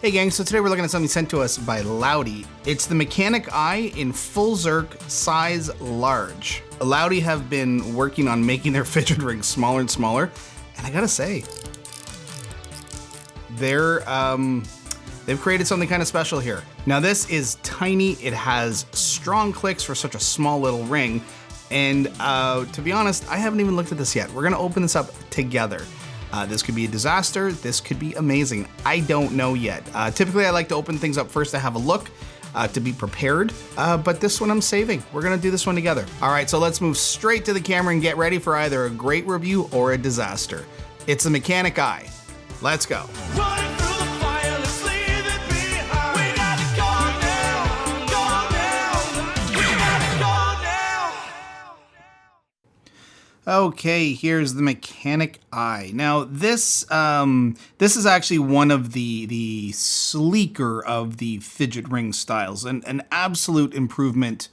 Hey gang, so today we're looking at something sent to us by Lautie. It's the Mechanic-I in full Zerk, size large. Lautie have been working on making their fidget rings smaller and smaller, and I gotta say, they've created something kind of special here. Now this is tiny, it has strong clicks for such a small little ring, and to be honest, I haven't even looked at this yet. We're gonna open this up together. This could be a disaster, this could be amazing. I don't know yet. Typically I like to open things up first to have a look, to be prepared, but this one I'm saving. We're gonna do this one together. All right, so let's move straight to the camera and get ready for either a great review or a disaster. It's the Mechanic-I. Let's go. Okay, here's the Mechanic-I. Now this is actually one of the sleeker of the fidget ring styles, and an absolute improvement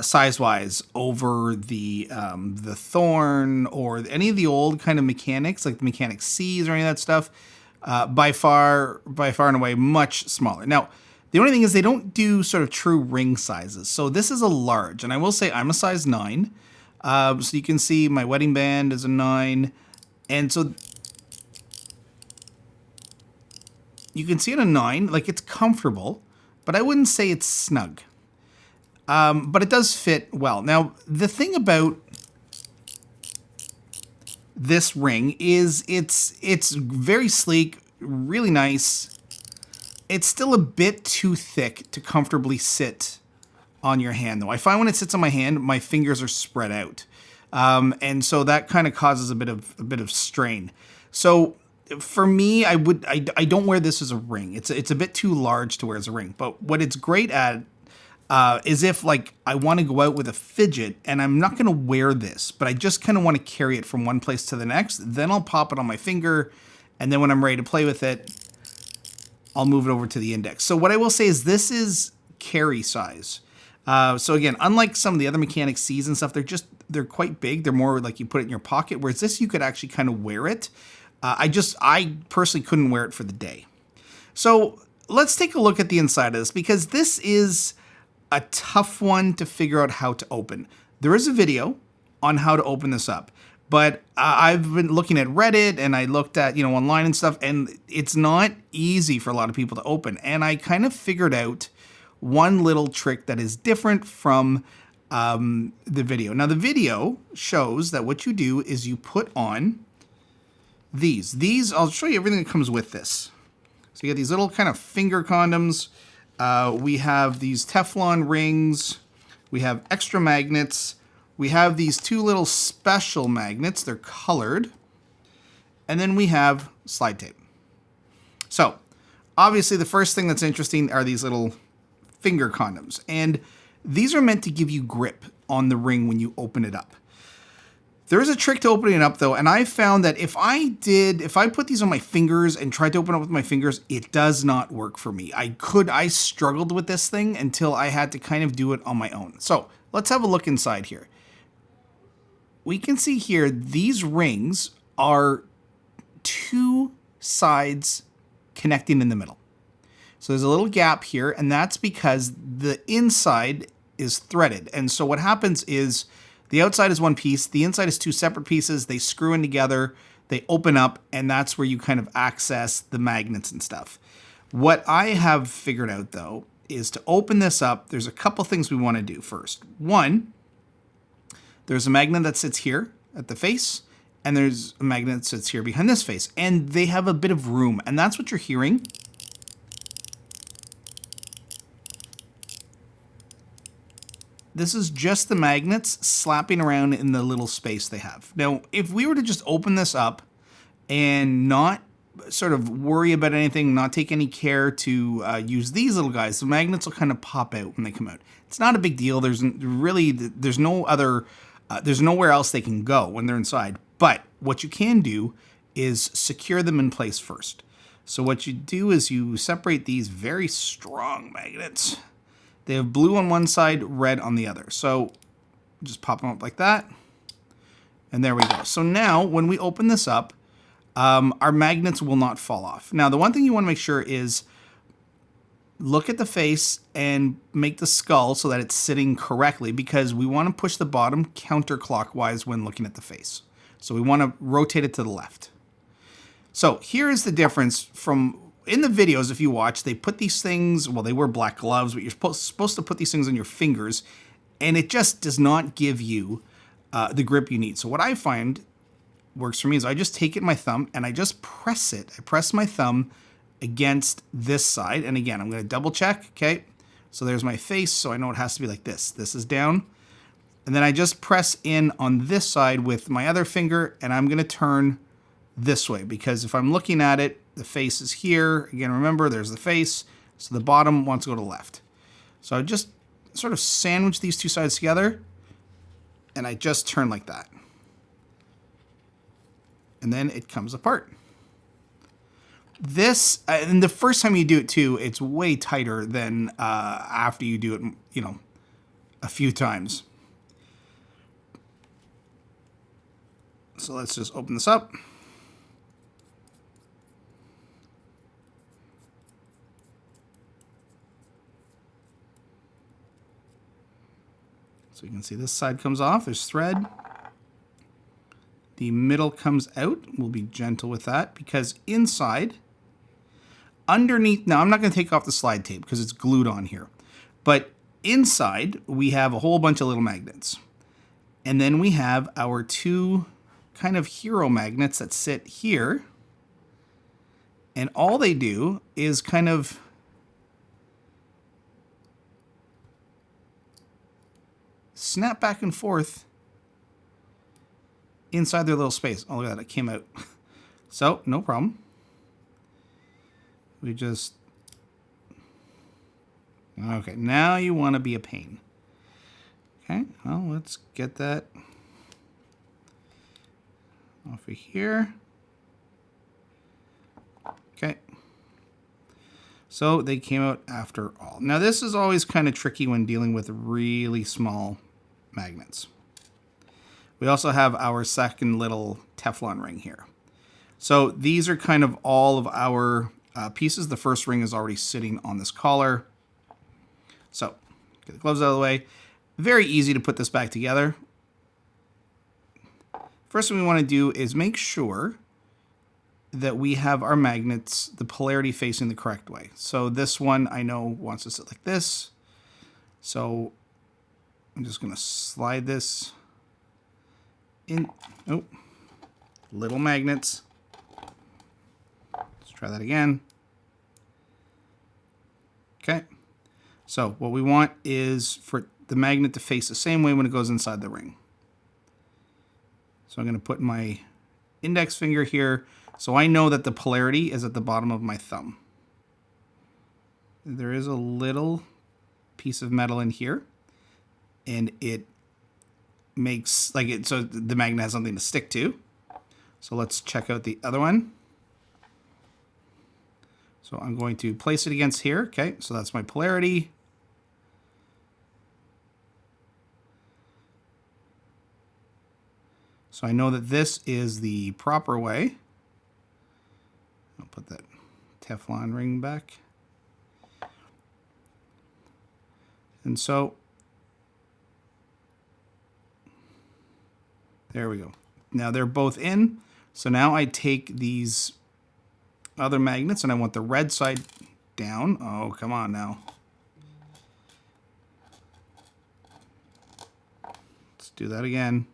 size-wise over the Thorn or any of the old kind of mechanics like the Mechanic-Cs or any of that stuff. By far and away much smaller. Now the only thing is they don't do sort of true ring sizes. So this is a large, and I will say I'm a size 9. So you can see my wedding band is a 9, and so you can see it a 9, like it's comfortable, but I wouldn't say it's snug. But it does fit well. Now, the thing about this ring is it's very sleek, really nice. It's still a bit too thick to comfortably sit on your hand though. I find when it sits on my hand, my fingers are spread out. And so that kind of causes a bit of strain. So for me, I don't wear this as a ring. It's a bit too large to wear as a ring. But what it's great at is if like I want to go out with a fidget and I'm not going to wear this, but I just kind of want to carry it from one place to the next, then I'll pop it on my finger, and then when I'm ready to play with it, I'll move it over to the index. So what I will say is this is carry size. So again, unlike some of the other Mechanic-Cs and stuff, they're quite big. They're more like you put it in your pocket, whereas this you could actually kind of wear it. I personally couldn't wear it for the day. So let's take a look at the inside of this, because this is a tough one to figure out how to open. There is a video on how to open this up, but I've been looking at Reddit and I looked at, online and stuff, and it's not easy for a lot of people to open. And I kind of figured out one little trick that is different from the video. Now the video shows that what you do is you put on these. I'll show you everything that comes with this. So you get these little kind of finger condoms. We have these Teflon rings. We have extra magnets. We have these two little special magnets. They're colored. And then we have slide tape. So obviously the first thing that's interesting are these little finger condoms, and these are meant to give you grip on the ring when you open it up. There is a trick to opening it up though, and I found that if I put these on my fingers and tried to open it with my fingers, it does not work for me. I struggled with this thing until I had to kind of do it on my own. So let's have a look inside here. We can see here these rings are two sides connecting in the middle. So there's a little gap here, and that's because the inside is threaded. And so what happens is the outside is one piece, the inside is two separate pieces, they screw in together, they open up, and that's where you kind of access the magnets and stuff. What I have figured out though is to open this up, there's a couple things we want to do first. One, there's a magnet that sits here at the face, and there's a magnet that sits here behind this face, and they have a bit of room, and that's what you're hearing. This is just the magnets slapping around in the little space they have. Now, if we were to just open this up and not sort of worry about anything, not take any care to use these little guys, the magnets will kind of pop out when they come out. It's not a big deal. There's nowhere else they can go when they're inside. But what you can do is secure them in place first. So what you do is you separate these very strong magnets. They have blue on one side, red on the other. So just pop them up like that. And there we go. So now when we open this up, our magnets will not fall off. Now, the one thing you want to make sure is look at the face and make the skull so that it's sitting correctly, because we want to push the bottom counterclockwise when looking at the face. So we want to rotate it to the left. So here is the difference from in the videos. If you watch, they put these things, well, they wear black gloves, but you're supposed to put these things on your fingers, and it just does not give you the grip you need. So what I find works for me is I just take it in my thumb and I just press it. I press my thumb against this side. And again, I'm going to double check. Okay. So there's my face. So I know it has to be like this. This is down. And then I just press in on this side with my other finger, and I'm going to turn this way, because if I'm looking at it, the face is here. Again, remember, there's the face. So the bottom wants to go to the left. So I just sort of sandwich these two sides together, and I just turn like that. And then it comes apart. This, and the first time you do it too, it's way tighter than after you do it, you know, a few times. So let's just open this up. So you can see this side comes off, there's thread. The middle comes out. We'll be gentle with that, because inside, underneath, now I'm not going to take off the slide tape because it's glued on here, but inside we have a whole bunch of little magnets. And then we have our two kind of hero magnets that sit here. And all they do is kind of snap back and forth inside their little space. Oh, look at that, it came out. So, no problem. We just... Okay, now you want to be a pain. Okay, well, let's get that off of here. Okay. So they came out after all. Now this is always kind of tricky when dealing with really small magnets. We also have our second little Teflon ring here. So these are kind of all of our pieces. The first ring is already sitting on this collar. So get the gloves out of the way. Very easy to put this back together. First thing we want to do is make sure that we have our magnets, the polarity facing the correct way. So this one I know wants to sit like this. So I'm just going to slide this in. Oh, little magnets. Let's try that again. Okay. So what we want is for the magnet to face the same way when it goes inside the ring. So I'm going to put my index finger here, so I know that the polarity is at the bottom of my thumb. There is a little piece of metal in here, and it makes like it so the magnet has something to stick to. So let's check out the other one. So I'm going to place it against here. Okay, so that's my polarity. So I know that this is the proper way. I'll put that Teflon ring back. And so, there we go. Now they're both in. So now I take these other magnets and I want the red side down. Oh, come on now. Let's do that again.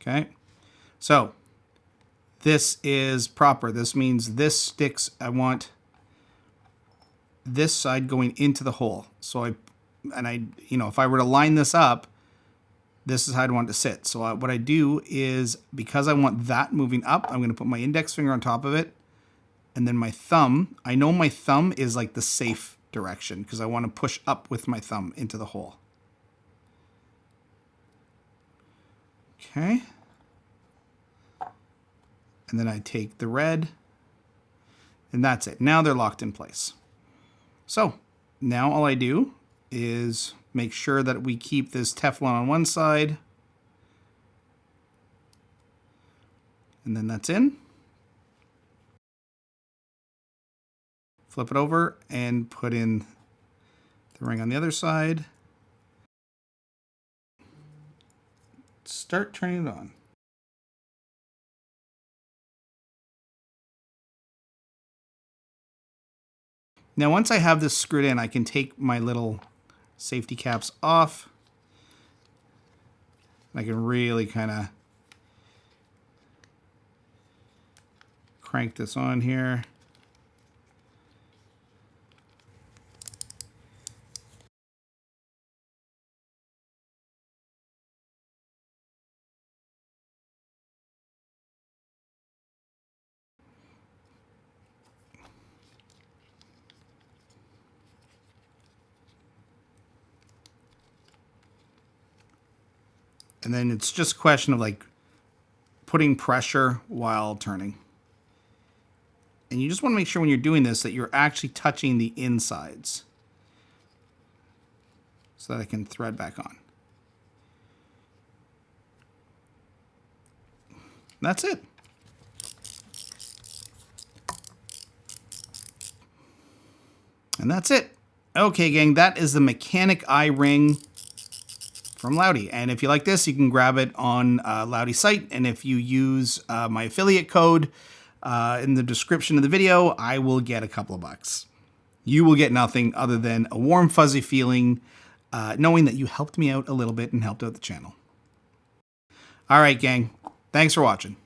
Okay, so this is proper. This means this sticks. I want this side going into the hole. So if I were to line this up, this is how I'd want it to sit. So what I do is, because I want that moving up, I'm going to put my index finger on top of it, and then my thumb. I know my thumb is like the safe direction because I want to push up with my thumb into the hole. Okay. And then I take the red, and that's it. Now they're locked in place. So now all I do is make sure that we keep this Teflon on one side, and then that's in. Flip it over and put in the ring on the other side. Start turning it on. Now, once I have this screwed in, I can take my little safety caps off. I can really kind of crank this on here. And then it's just a question of like putting pressure while turning. And you just want to make sure when you're doing this that you're actually touching the insides so that I can thread back on. That's it. And that's it. Okay, gang, that is the Mechanic-I ring from Lautie. And if you like this, you can grab it on Lautie's site. And if you use my affiliate code in the description of the video, I will get a couple of bucks. You will get nothing other than a warm, fuzzy feeling knowing that you helped me out a little bit and helped out the channel. All right, gang. Thanks for watching.